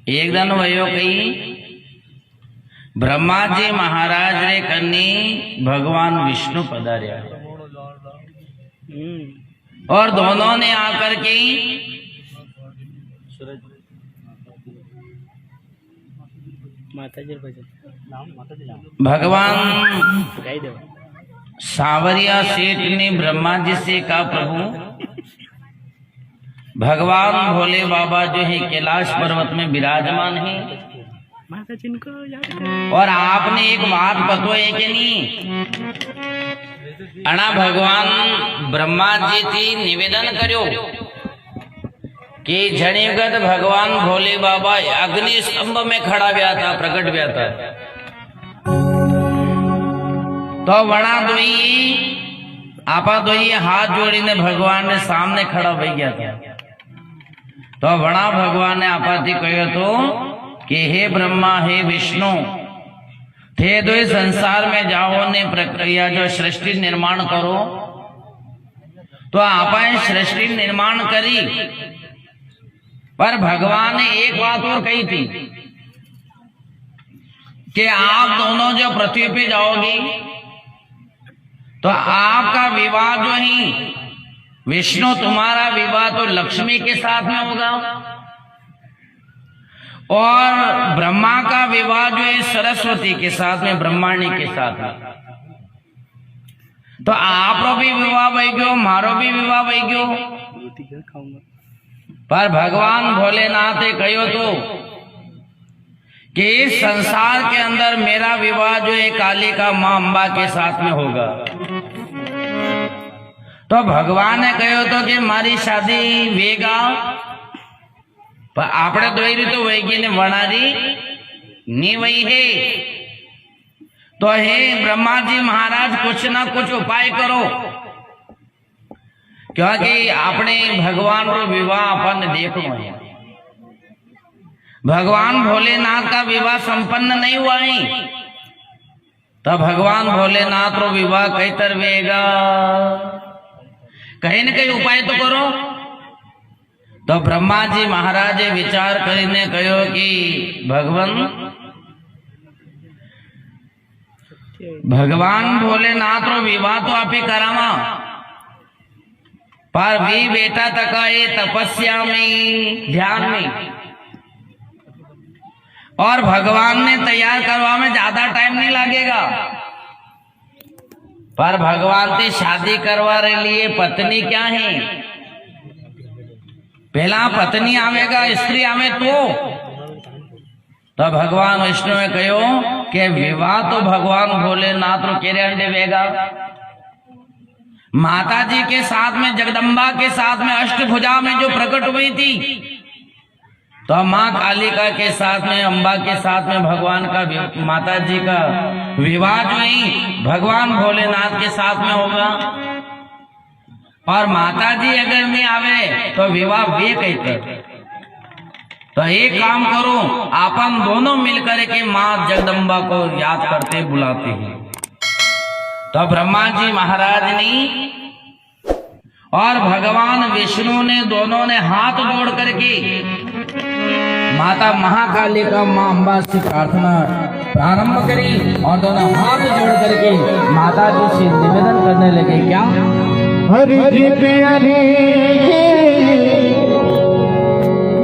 एक दिन वयो कही ब्रह्मा जी महाराज रे कन्नी भगवान विष्णु पधार्या और दोनों ने आकर के भगवान सांवरिया सेठ ने ब्रह्मा जी से कहा, प्रभु भगवान भोले बाबा जो है कैलाश पर्वत में विराजमान है और आपने एक बात पतो है कि नहीं, अणा भगवान ब्रह्मा जी थी निवेदन करो कि जनिगत भगवान भोले बाबा अग्नि स्तंभ में खड़ा हुआ था, प्रकट हुआ था। तो वणा दोई आपा दोई हाथ जोड़ीने भगवान ने सामने खड़ा हो गया था। तो वणा भगवान ने आपा थी कहो तो कि हे ब्रह्मा हे विष्णु थे दो संसार में जाओ ने प्रक्रिया जो सृष्टि निर्माण करो। तो आपा सृष्टि निर्माण करी, पर भगवान ने एक बात और कही थी कि आप दोनों जो पृथ्वी पे जाओगी तो आपका विवाह जो है विष्णु तुम्हारा विवाह तो लक्ष्मी के साथ में होगा और ब्रह्मा का विवाह जो है सरस्वती के साथ में, ब्रह्माणी के साथ में। तो आप भी विवाह वही गयो, मारो भी विवाह वही गयो। पर भगवान भोलेनाथ ने कहो तो कि इस संसार के अंदर मेरा विवाह जो है कालिका मां अंबा के साथ में होगा। तो भगवान ने कहो तो कि मारी शादी वेगा, पर आपने दोई तो वही ने वणारी नी वही है। तो हे ब्रह्मा जी महाराज कुछ ना कुछ उपाय करो, क्योंकि आपने भगवान रो विवाह अपन देखो है, भगवान भोलेनाथ का विवाह संपन्न नहीं हुआ है। तो भगवान भोलेनाथ रो विवाह कई तरवेगा, कहीं न कहीं उपाय तो करो। तो ब्रह्मा जी महाराज विचार करीने कहो कि भगवान भोलेनाथ रो विवाह तो आप ही करावा, पर भी बेटा तका ये तपस्या में ध्यान में और भगवान ने तैयार करवा में ज्यादा टाइम नहीं लगेगा। पर भगवान से शादी करवा रहे लिए पत्नी क्या है, पहला पत्नी आवेगा स्त्री आवे तो भगवान विष्णु ने कहो कि विवाह तो भगवान भोलेनाथ रो केरे अंडे वेगा। माता जी के साथ में जगदम्बा के साथ में अष्टभुजा में जो प्रकट हुई थी, तो माँ कालिका के साथ में अंबा के साथ में भगवान का माता जी का विवाह जो ही भगवान भोलेनाथ के साथ में होगा। और माता जी अगर नहीं आवे तो विवाह वे कहते। तो एक काम करो, आपन दोनों मिलकर के माँ जगदम्बा को याद करते बुलाते हैं। तो ब्रह्मा जी महाराज ने और भगवान विष्णु ने दोनों ने हाथ जोड़ करके माता महाकाली का मां अंबा से प्रार्थना प्रारंभ करी और दोनों हाथ जोड़ करके माता जी से निवेदन करने लगे, क्या हरि जी प्यारी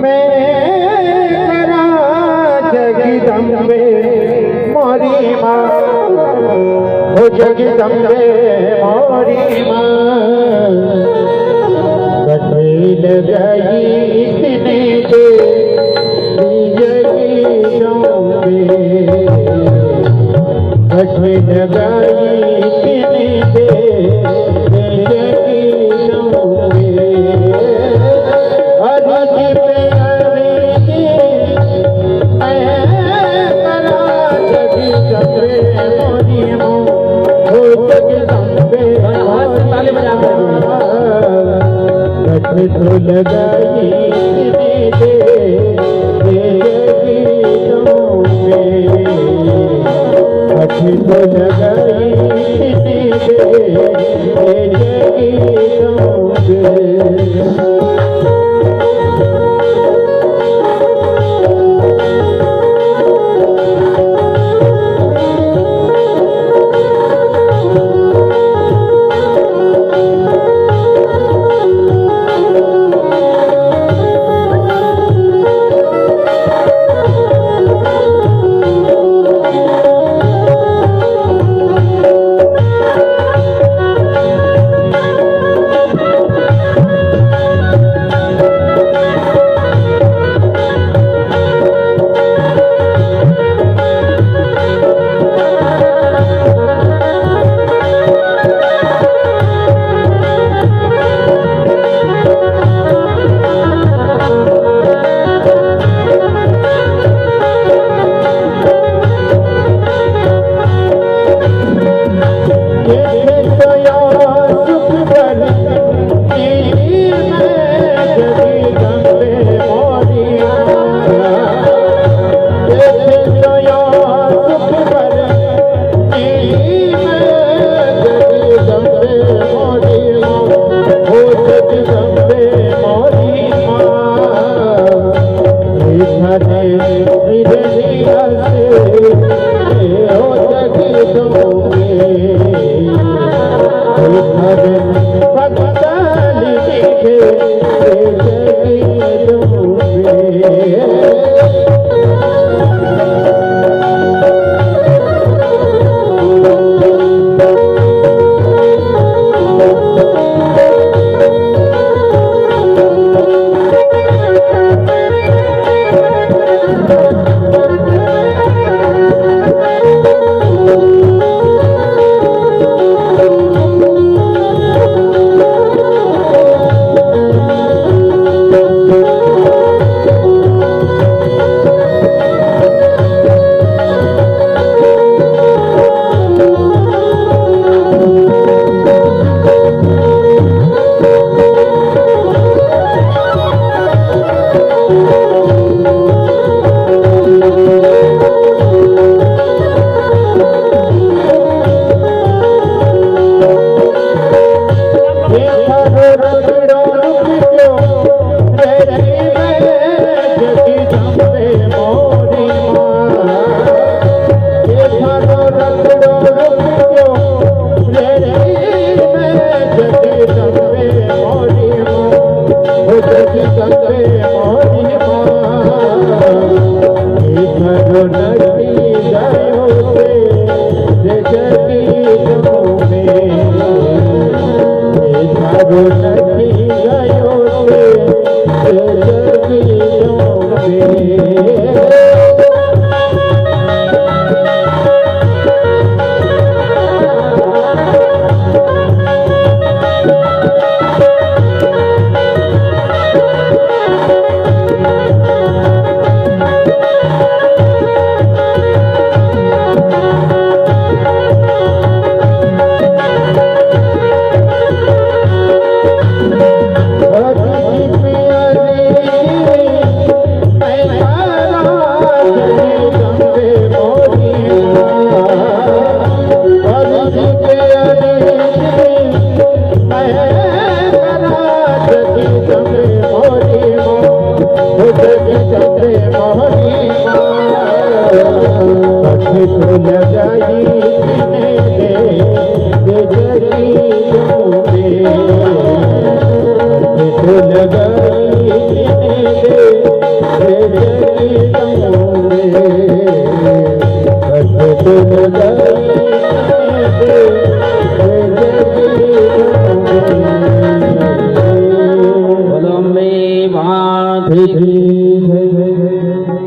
मेरा जगदम्बे मोरी माँ, ओ जगदम्बे मोरी माँ, कटवेल गई इतने से कटवेल गई इतने से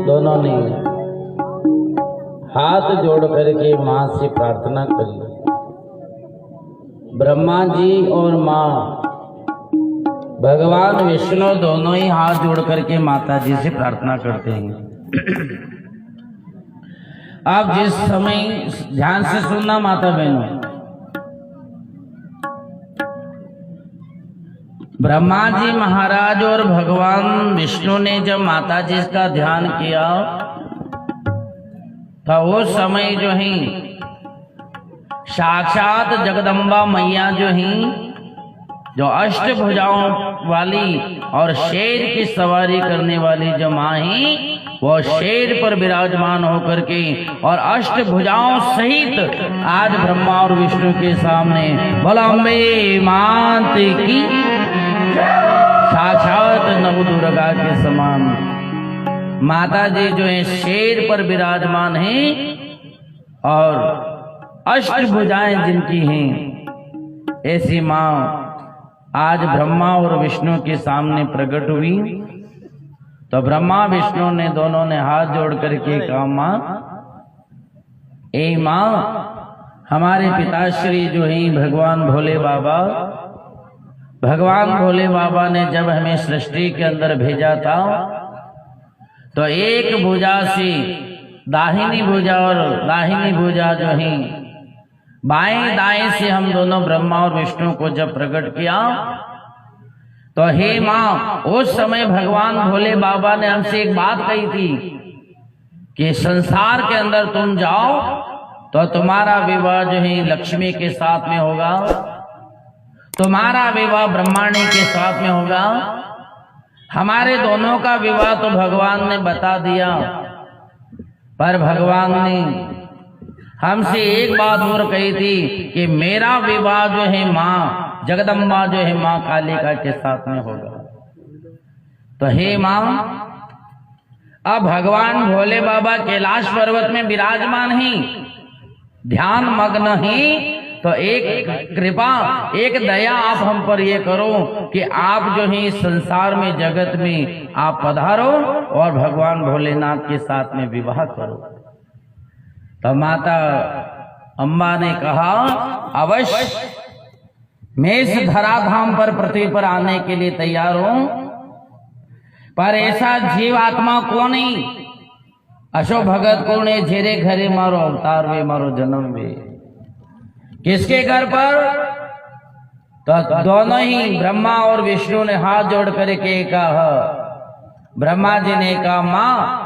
दोनों ने हाथ जोड़ करके माँ से प्रार्थना करी। ब्रह्मा जी और माँ भगवान विष्णु दोनों ही हाथ जोड़ करके माता जी से प्रार्थना करते हैं। आप जिस समय ध्यान से सुनना माता बहनों, ब्रह्मा जी महाराज और भगवान विष्णु ने जब माता जी का ध्यान किया तो वो समय जो है साक्षात जगदम्बा मैया जो है, जो अष्टभुजाओं वाली और शेर की सवारी करने वाली जो माँ है, वो शेर पर विराजमान होकर के और अष्टभुजाओं सहित आज ब्रह्मा और विष्णु के सामने बोला अम्बे मात की साक्षात नवदुर्गा के समान माता जी जो है शेर पर विराजमान हैं और अष्टभुजाएं जिनकी हैं, ऐसी माँ आज ब्रह्मा और विष्णु के सामने प्रकट हुई। तो ब्रह्मा विष्णु ने दोनों ने हाथ जोड़ करके कहा, माँ ए माँ, हमारे पिताश्री जो हैं भगवान भोले बाबा, भगवान भोले बाबा ने जब हमें सृष्टि के अंदर भेजा था तो एक भुजा से दाहिनी भुजा और दाहिनी भुजा जो है बाएं दाएं से हम दोनों ब्रह्मा और विष्णु को जब प्रकट किया तो हे माँ, उस समय भगवान भोले बाबा ने हमसे एक बात कही थी कि संसार के अंदर तुम जाओ तो तुम्हारा विवाह जो है लक्ष्मी के साथ में होगा, तुम्हारा विवाह ब्रह्माणी के साथ में होगा। हमारे दोनों का विवाह तो भगवान ने बता दिया, पर भगवान ने हमसे एक बात और कही थी कि मेरा विवाह जो है माँ जगदम्बा जो है माँ कालिका के साथ में होगा। तो हे माँ, अब भगवान भोले बाबा कैलाश पर्वत में विराजमान ही, ध्यान मग्न ही, तो एक कृपा, एक दया आप हम पर ये करो कि आप जो है इस संसार में, जगत में आप पधारो और भगवान भोलेनाथ के साथ में विवाह करो। तो माता अम्बा ने कहा, अवश्य मैं इस धराधाम पर पृथ्वी पर आने के लिए तैयार हूं, पर ऐसा जीव आत्मा को नहीं, अशो भगत को ने झेरे घरे मारो अवतार वे, मारो जन्म वे। किसके घर पर? तो दोनों ही ब्रह्मा और विष्णु ने हाथ जोड़ करके कहा, ब्रह्मा जी ने कहा, मां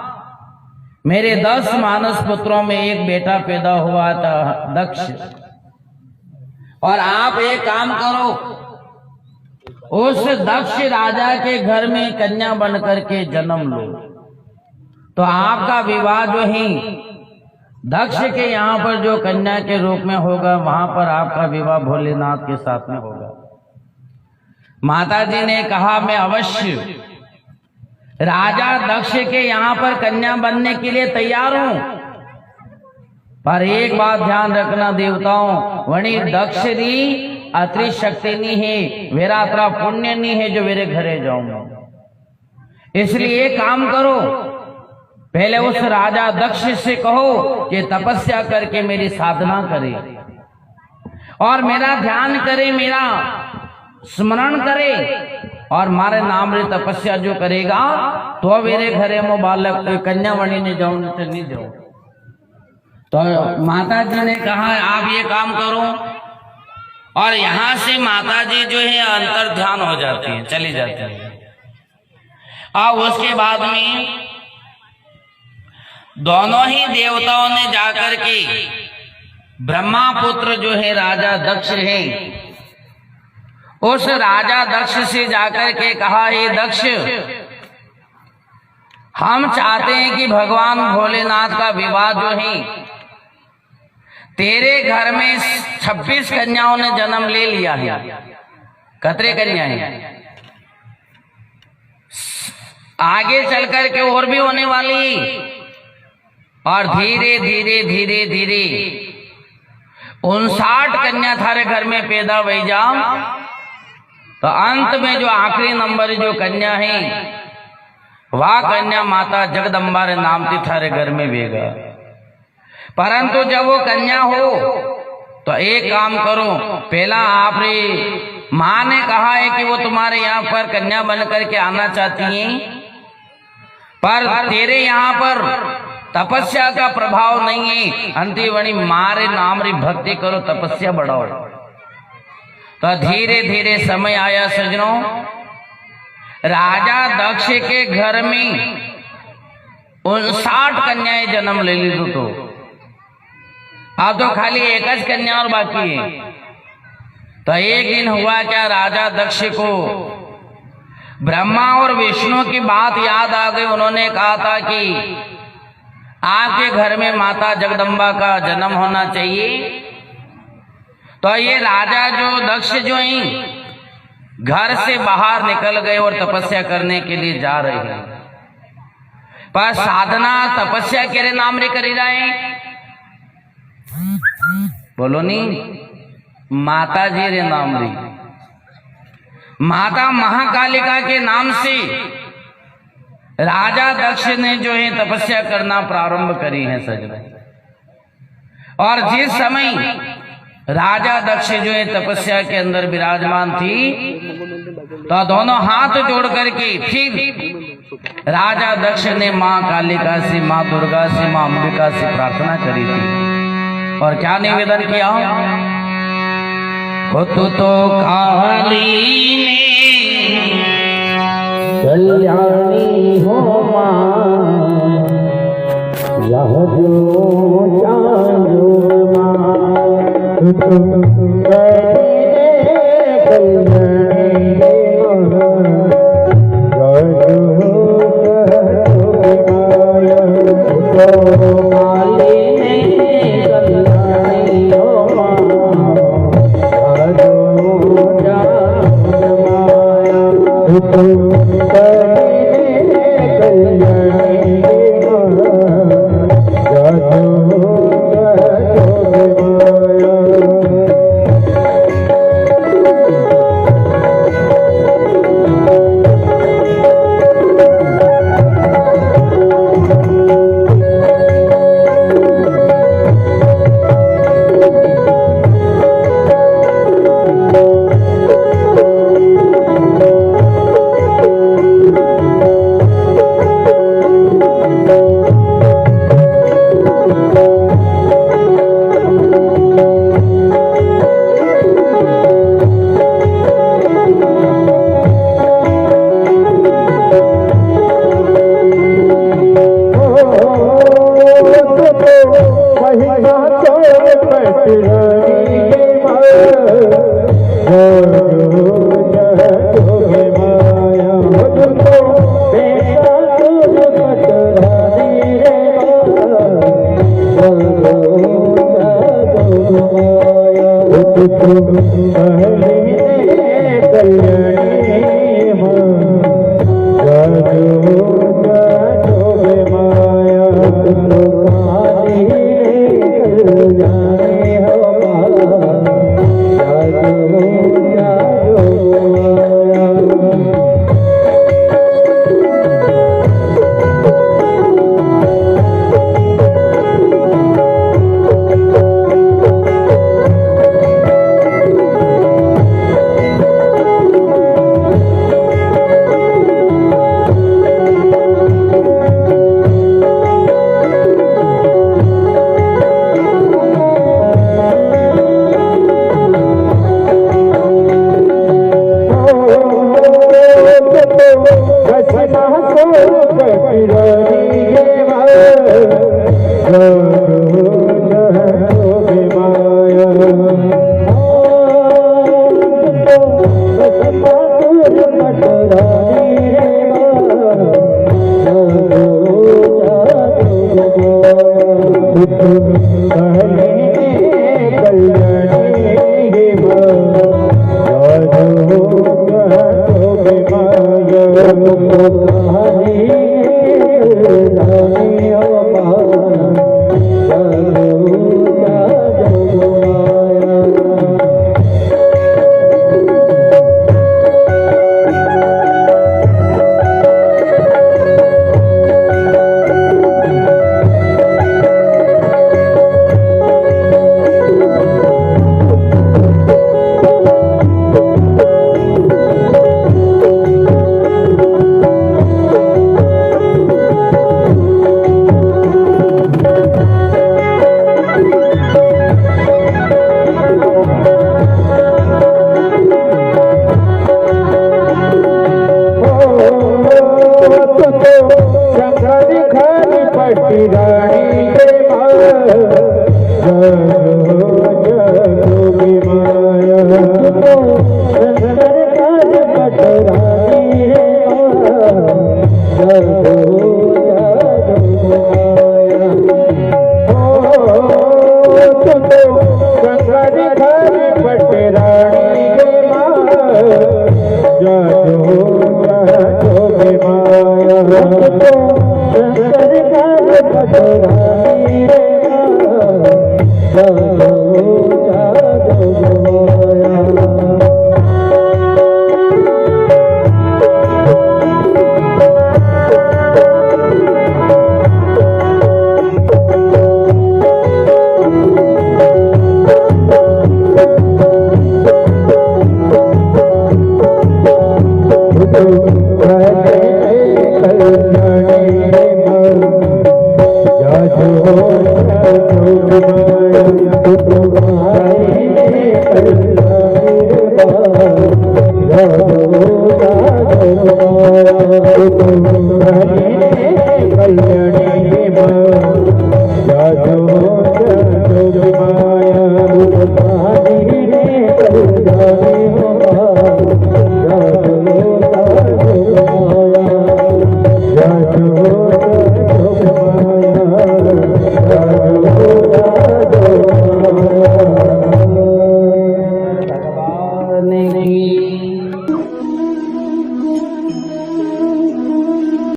मेरे 10 मानस पुत्रों में एक बेटा पैदा हुआ था, दक्ष, और आप एक काम करो, उस दक्ष राजा के घर में कन्या बन करके जन्म लो, तो आपका विवाह जो है दक्ष के यहाँ पर जो कन्या के रूप में होगा, वहां पर आपका विवाह भोलेनाथ के साथ में होगा। माता जी ने कहा, मैं अवश्य राजा दक्ष के यहाँ पर कन्या बनने के लिए तैयार हूं, पर एक बात ध्यान रखना देवताओं, वणी दक्ष री अति शक्ति नहीं है, मेरा अतरा पुण्य नहीं है जो मेरे घरे जाऊंगा। इसलिए एक काम करो, पहले उस राजा दक्ष से कहो कि तपस्या करके मेरी साधना करे और मेरा ध्यान करे, मेरा स्मरण करे, और मारे नाम रे तपस्या जो करेगा तो मेरे घरे में बालक कन्या बनी नहीं जाऊं, नहीं जाऊं। तो माता जी ने कहा, आप ये काम करो, और यहां से माता जी जो है अंतर ध्यान हो जाती है, चली जाती है। और उसके बाद में दोनों ही देवताओं ने जाकर के ब्रह्मा पुत्र जो है राजा दक्ष है, उस राजा दक्ष से जाकर के कहा, हे दक्ष, हम चाहते हैं कि भगवान भोलेनाथ का विवाह जो है, तेरे घर में 26 कन्याओं ने जन्म ले लिया है, कतरे कन्याएं, आगे चल करके और भी होने वाली, और धीरे धीरे धीरे धीरे 59 कन्या थारे घर में पैदा हुई जाओ, तो अंत में जो आखिरी नंबर जो कन्या है, वह कन्या माता जगदम्बा रे नाम थी थारे घर में वेगा। परंतु जब वो कन्या हो तो एक काम करो, पहला आपने माँ ने कहा है कि वो तुम्हारे यहाँ पर कन्या बन करके आना चाहती हैं, पर तेरे यहाँ पर तपस्या का प्रभाव नहीं है, अंतिवणी मारे नाम री भक्ति करो, तपस्या बढ़ाओ। तो धीरे धीरे समय आया सजनों, राजा दक्ष के घर में 59 कन्याएं जन्म ले ली, तो अब तो खाली एक ही कन्या और बाकी है। तो एक दिन हुआ क्या, राजा दक्ष को ब्रह्मा और विष्णु की बात याद आ गई। उन्होंने कहा था कि आपके घर में माता जगदम्बा का जन्म होना चाहिए। तो ये राजा जो दक्ष जो हैं घर से बाहर निकल गए और तपस्या करने के लिए जा रहे हैं, पर साधना तपस्या के नाम रे करी रहे, बोलो नहीं, माता जी रे नाम रे, माता महाकालिका के नाम से राजा दक्ष ने जो है तपस्या करना प्रारंभ करी है सजने। और जिस समय राजा दक्ष जो है तपस्या के अंदर विराजमान थी, तो दोनों हाथ जोड़ करके फिर राजा दक्ष ने माँ कालिका से, माँ दुर्गा से, माँ अंबिका से प्रार्थना करी थी। और क्या निवेदन किया, हो तो काली ने कल्याणी हो मां, यह जो जानो मां, तुम कल्याणी हो मां, Jai